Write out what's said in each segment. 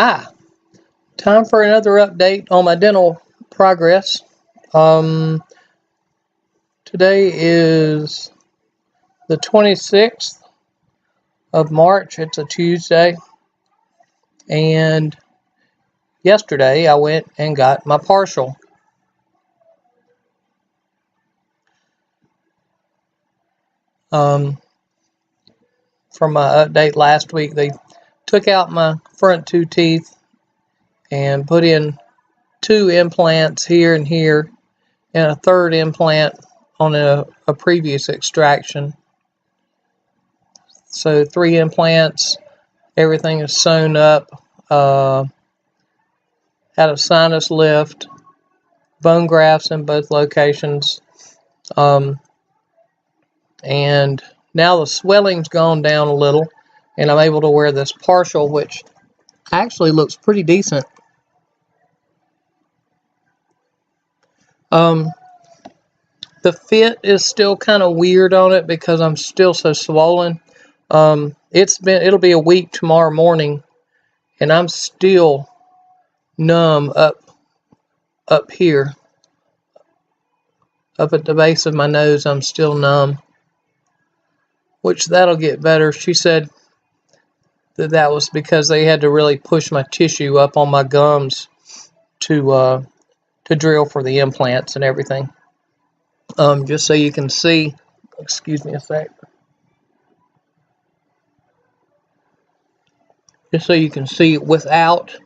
Hi, time for another update on my dental progress. Um, Today is the 26th of March. It's a Tuesday, and yesterday I went and got my partial. From my update last week, they took out my front two teeth and put in two implants here and here, and a third implant on a previous extraction. So 3 implants, everything is sewn up, had a sinus lift, bone grafts in both locations, and now the swelling's gone down a little, and I'm able to wear this partial, which actually looks pretty decent. The fit is still kind of weird on it because I'm still so swollen. It'll be a week tomorrow morning, and I'm still numb up here, up at the base of my nose. I'm still numb, which that'll get better. She said that was because they had to really push my tissue up on my gums to drill for the implants and everything. Just so you can see, excuse me a sec. Just so you can see without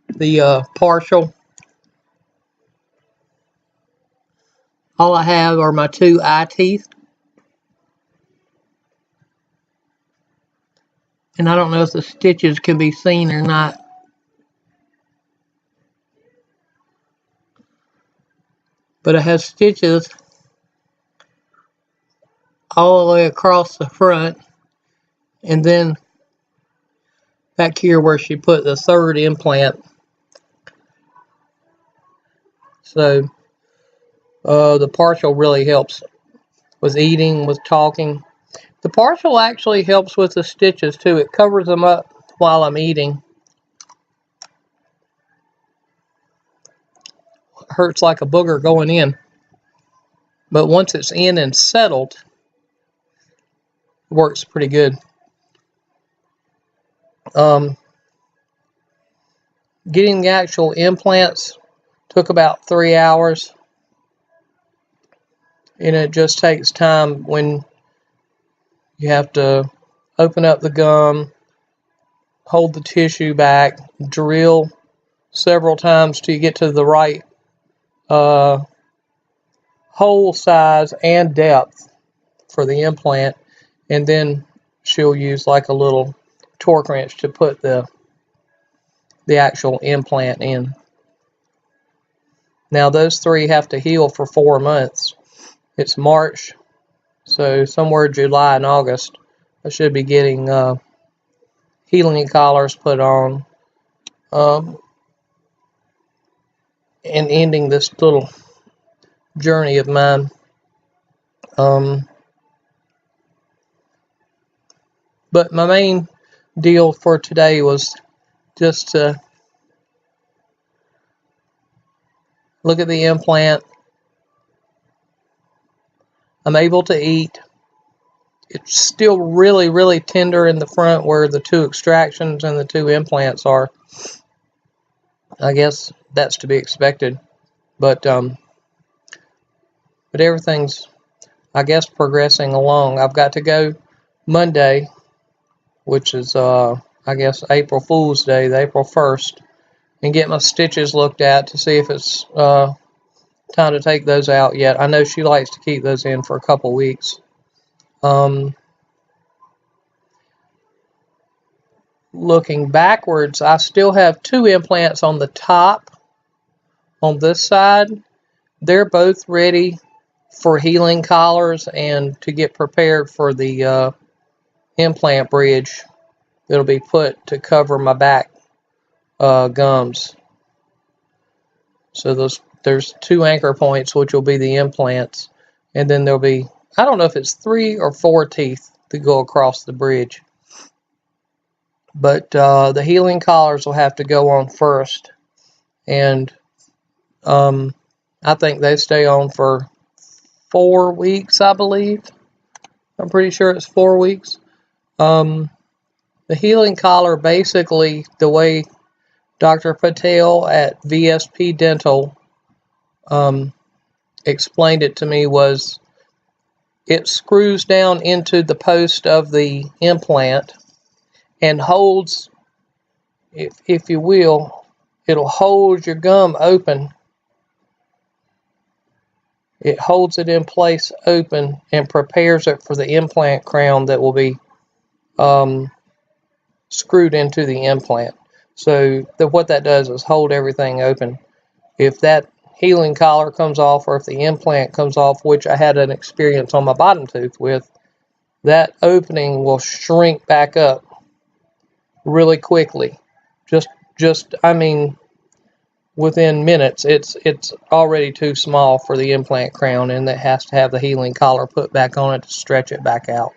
the partial. All I have are my 2 eye teeth. And I don't know if the stitches can be seen or not. But it has stitches all the way across the front. And then back here where she put the third implant. So the partial really helps with eating, with talking. The partial actually helps with the stitches too. It covers them up while I'm eating. Hurts like a booger going in. But once it's in and settled, it works pretty good. Getting the actual implants took about 3 hours. And it just takes time when you have to open up the gum, hold the tissue back, drill several times till you get to the right hole size and depth for the implant. And then she'll use like a little torque wrench to put the actual implant in. Now those 3 have to heal for 4 months. It's March, so somewhere July and August I should be getting healing collars put on, and ending this little journey of mine. But my main deal for today was just to look at the implant. I'm able to eat. It's still really, really tender in the front where the 2 extractions and the 2 implants are. I guess that's to be expected. But everything's, I guess, progressing along. I've got to go Monday, which is, I guess, April Fool's Day, the April 1st, and get my stitches looked at to see if it's time to take those out yet. I know she likes to keep those in for a couple weeks. Looking backwards, I still have 2 implants on the top on this side. They're both ready for healing collars and to get prepared for the implant bridge that'll be put to cover my back gums. So there's 2 anchor points, which will be the implants, and then there'll be, I don't know if it's 3 or 4 teeth to go across the bridge. but the healing collars will have to go on first, and I think they stay on for 4 weeks, I believe. I'm pretty sure it's 4 weeks. The healing collar, basically, the way Dr. Patel at VSP Dental explained it to me, was it screws down into the post of the implant and holds, if you will, it'll hold your gum open. It holds it in place open and prepares it for the implant crown that will be screwed into the implant. So what that does is hold everything open. If that healing collar comes off, or if the implant comes off, which I had an experience on my bottom tooth with, that opening will shrink back up really quickly. Just I mean, within minutes, it's already too small for the implant crown, and it has to have the healing collar put back on it to stretch it back out.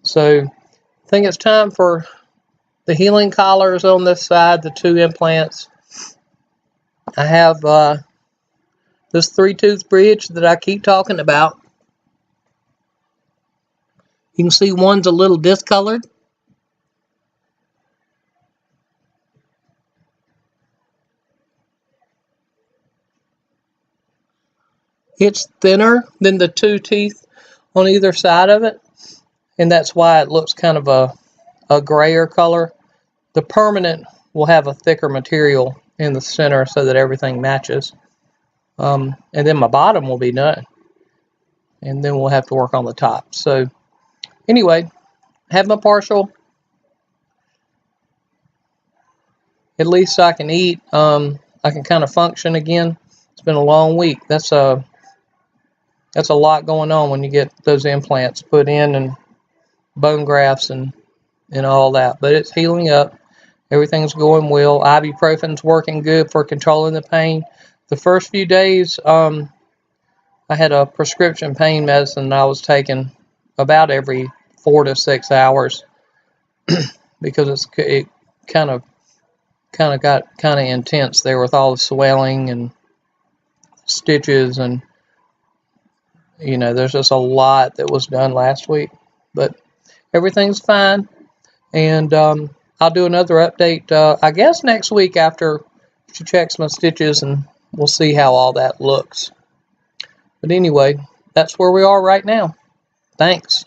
So I think it's time for the healing collars on this side, the 2 implants. I have this 3-tooth bridge that I keep talking about. You can see one's a little discolored. It's thinner than the 2 teeth on either side of it, and that's why it looks kind of a grayer color. The permanent will have a thicker material in the center so that everything matches. And then my bottom will be done, and then we'll have to work on the top. So anyway, have my partial. At least I can eat. I can kind of function again. It's been a long week. That's a lot going on when you get those implants put in, and bone grafts and all that. But it's healing up. Everything's going well. Ibuprofen's working good for controlling the pain. The first few days, I had a prescription pain medicine I was taking about every 4 to 6 hours because it kind of got kind of intense there with all the swelling and stitches, and there's just a lot that was done last week. But everything's fine, and I'll do another update, I guess next week after she checks my stitches, and we'll see how all that looks. But anyway, that's where we are right now. Thanks.